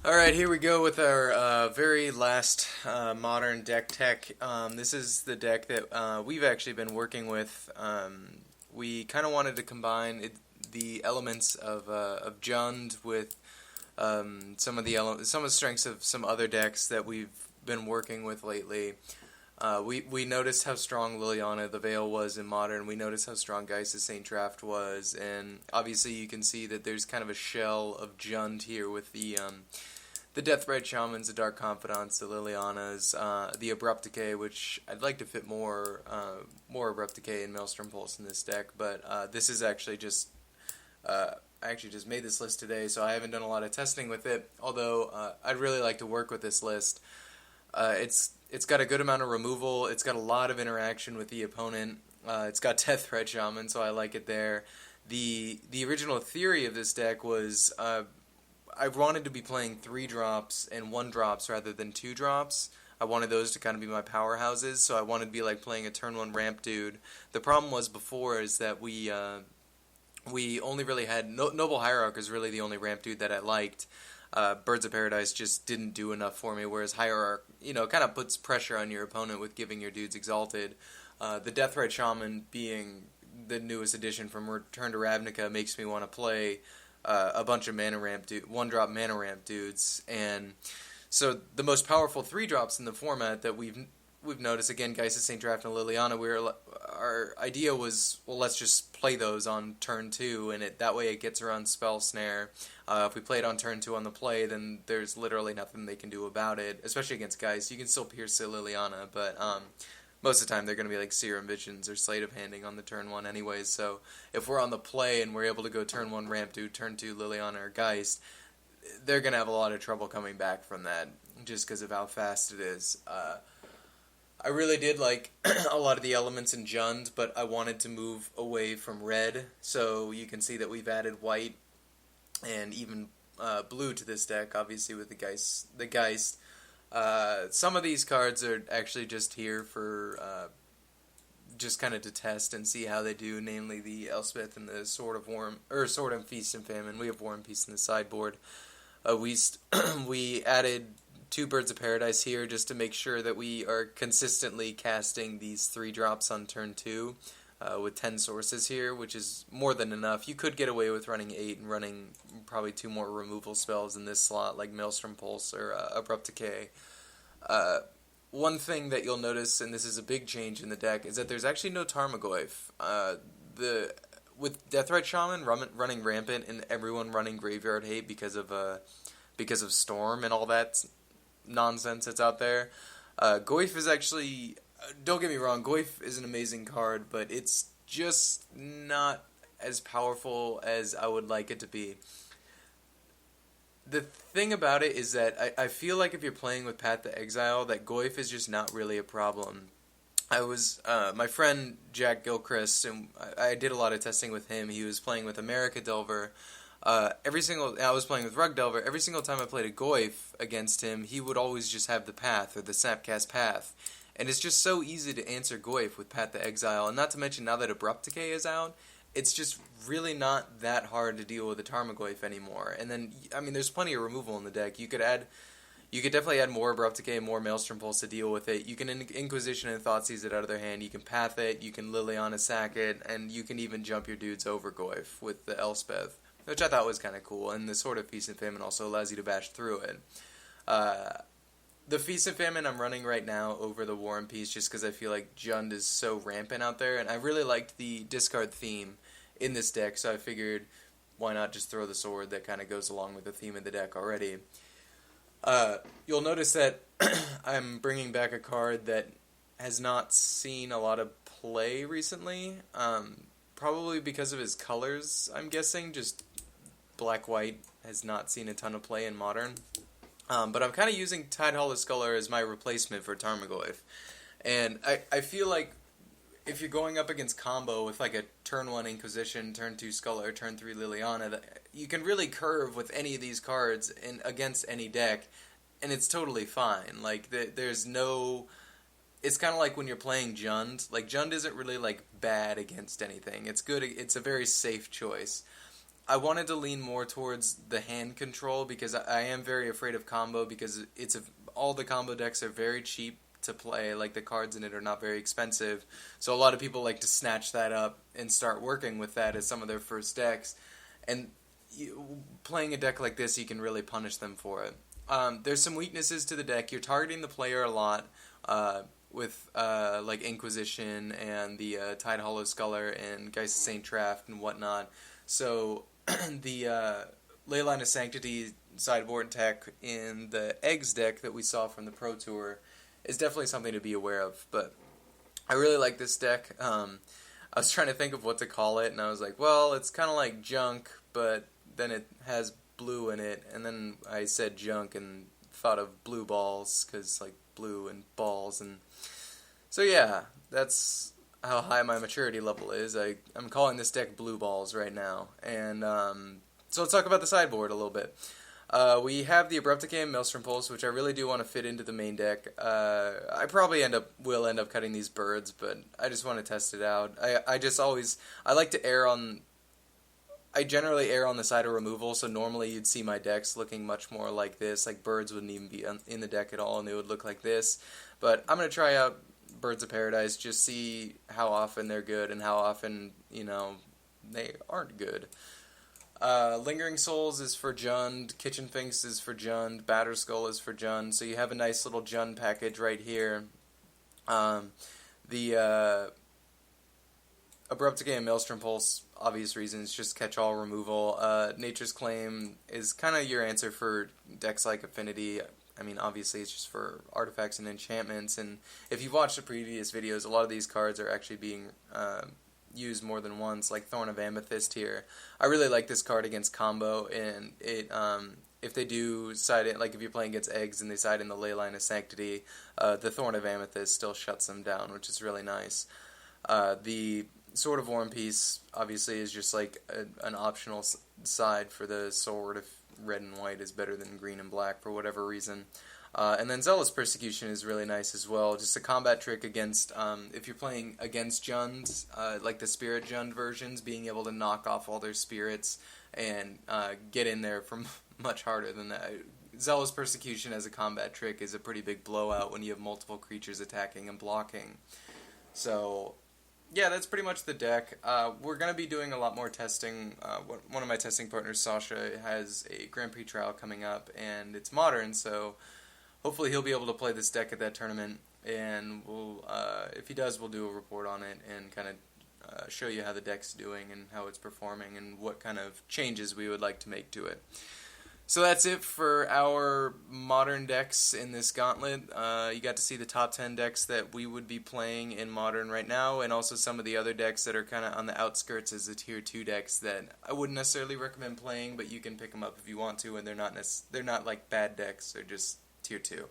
Alright, here we go with our very last modern deck tech. This is the deck that we've actually been working with. We kind of wanted to combine the elements of Jund with some of the strengths of some other decks that we've been working with lately. We noticed how strong Liliana the Veil was in Modern. We noticed how strong Geist of St. Draft was, and obviously you can see that there's kind of a shell of Jund here with the Deathrite Shamans, the Dark Confidants, the Lilianas, the Abrupt Decay, which I'd like to fit more Abrupt Decay and Maelstrom Pulse in this deck, but this is actually just I actually just made this list today, so I haven't done a lot of testing with it. Although I'd really like to work with this list. It's got a good amount of removal. It's got a lot of interaction with the opponent. It's got Deathrite Shaman, so I like it there. The original theory of this deck was I wanted to be playing 3 drops and 1 drops rather than 2 drops. I wanted those to kind of be my powerhouses, so I wanted to be like playing a turn 1 ramp dude. The problem was before is that we only really had Noble Hierarch is really the only ramp dude that I liked. Birds of Paradise just didn't do enough for me, whereas Hierarch, kind of puts pressure on your opponent with giving your dudes exalted. The Deathrite Shaman being the newest addition from Return to Ravnica makes me want to play a bunch of 1-drop mana ramp dudes, and so the most powerful 3 drops in the format that we've noticed, again, Geist of St. Draft and Liliana, our idea was, well, let's just play those on turn 2, and that way it gets around Spell Snare. If we play it on turn 2 on the play, then there's literally nothing they can do about it, especially against Geist. You can still pierce the Liliana, but most of the time they're going to be like Serum Visions or Slate of Handing on the turn 1 anyways, so if we're on the play and we're able to go turn 1 Ramp Dude, turn 2 Liliana or Geist, they're going to have a lot of trouble coming back from that, just because of how fast it is. I really did like a lot of the elements in Jund, but I wanted to move away from red, so you can see that we've added white and even blue to this deck, obviously with the Geist. Some of these cards are actually just here for just kind of to test and see how they do, namely the Elspeth and the Sword and Feast and Famine. We have War and Peace in the sideboard. We added 2 Birds of Paradise here just to make sure that we are consistently casting these 3 drops on turn 2 with 10 sources here, which is more than enough. You could get away with running 8 and running probably 2 more removal spells in this slot, like Maelstrom Pulse or Abrupt Decay. One thing that you'll notice, and this is a big change in the deck, is that there's actually no Tarmogoyf. With Deathrite Shaman running rampant and everyone running Graveyard Hate because of Storm and all that nonsense that's out there, Goyf is actually, don't get me wrong, Goyf is an amazing card, but it's just not as powerful as I would like it to be. The thing about it is that I feel like if you're playing with Path to Exile, that Goyf is just not really a problem. My friend Jack Gilchrist, and I did a lot of testing with him. He was playing with America Delver. I was playing with Rug Delver. Every single time I played a Goyf against him, he would always just have the Path or the Snapcast Path. And it's just so easy to answer Goyf with Path to Exile. And not to mention, now that Abrupt Decay is out, it's just really not that hard to deal with a Tarmogoyf anymore. And then, I mean, there's plenty of removal in the deck. You could definitely add more Abrupt Decay and more Maelstrom Pulse to deal with it. You can Inquisition and Thoughtseize it out of their hand. You can Path it, you can Liliana sack it, and you can even jump your dudes over Goyf with the Elspeth, which I thought was kind of cool. And the Sword of Feast and Famine also allows you to bash through it. The Feast and Famine I'm running right now over the War and Peace just because I feel like Jund is so rampant out there, and I really liked the discard theme in this deck, so I figured why not just throw the sword that kind of goes along with the theme of the deck already. You'll notice that I'm bringing back a card that has not seen a lot of play recently, probably because of his colors, I'm guessing. Just black-white has not seen a ton of play in Modern. But I'm kind of using Tidehollow Sculler as my replacement for Tarmogoyf. And I feel like if you're going up against combo with like a turn 1 Inquisition, turn 2 Sculler, turn 3 Liliana, you can really curve with any of these cards against any deck, and it's totally fine. Like, there's no... It's kind of like when you're playing Jund. Like, Jund isn't really, like, bad against anything. It's good. It's a very safe choice. I wanted to lean more towards the hand control because I am very afraid of combo because all the combo decks are very cheap to play. Like the cards in it are not very expensive, so a lot of people like to snatch that up and start working with that as some of their first decks. And playing a deck like this, you can really punish them for it. There's some weaknesses to the deck. You're targeting the player a lot with like Inquisition and the Tide Hollow Sculler and Geist of St. Traft and whatnot. So the Leyline of Sanctity sideboard tech in the Eggs deck that we saw from the Pro Tour is definitely something to be aware of. But I really like this deck. I was trying to think of what to call it, and I was like, well, it's kind of like junk, but then it has blue in it, and then I said junk and thought of blue balls, because like blue and balls, and so yeah, that's how high my maturity level is. I'm calling this deck blue balls right now, and so let's talk about the sideboard a little bit. We have the Abrupt Decay and Maelstrom Pulse, which I really do want to fit into the main deck. I probably will end up cutting these birds, but I just want to test it out. I like to I generally err on the side of removal, so normally you'd see my decks looking much more like this. Like birds wouldn't even be in the deck at all, and they would look like this. But I'm going to try out Birds of Paradise, just see how often they're good and how often, they aren't good. Lingering Souls is for Jund, Kitchen Finks is for Jund, Batterskull is for Jund, so you have a nice little Jund package right here. The Abrupt Decay and Maelstrom Pulse, obvious reasons, just catch-all removal. Nature's Claim is kind of your answer for decks like Affinity. I mean, obviously it's just for artifacts and enchantments, and if you've watched the previous videos, a lot of these cards are actually being used more than once, like Thorn of Amethyst here. I really like this card against combo, and it if they do side in, like if you're playing against Eggs and they side in the Leyline of Sanctity, the Thorn of Amethyst still shuts them down, which is really nice. The Sword of War and Peace obviously is just like an optional side for the sword if red and white is better than green and black for whatever reason. And then Zealous Persecution is really nice as well. Just a combat trick against, if you're playing against Jund, like the Spirit Jund versions, being able to knock off all their spirits and get in there from much harder than that. Zealous Persecution as a combat trick is a pretty big blowout when you have multiple creatures attacking and blocking. So yeah, that's pretty much the deck. We're going to be doing a lot more testing. One of my testing partners, Sasha, has a Grand Prix trial coming up, and it's modern, so hopefully he'll be able to play this deck at that tournament, and if he does, we'll do a report on it and kind of show you how the deck's doing and how it's performing and what kind of changes we would like to make to it. So that's it for our modern decks in this gauntlet. You got to see the top 10 decks that we would be playing in modern right now, and also some of the other decks that are kind of on the outskirts as the tier 2 decks that I wouldn't necessarily recommend playing, but you can pick them up if you want to, and they're not like bad decks, they're just tier 2.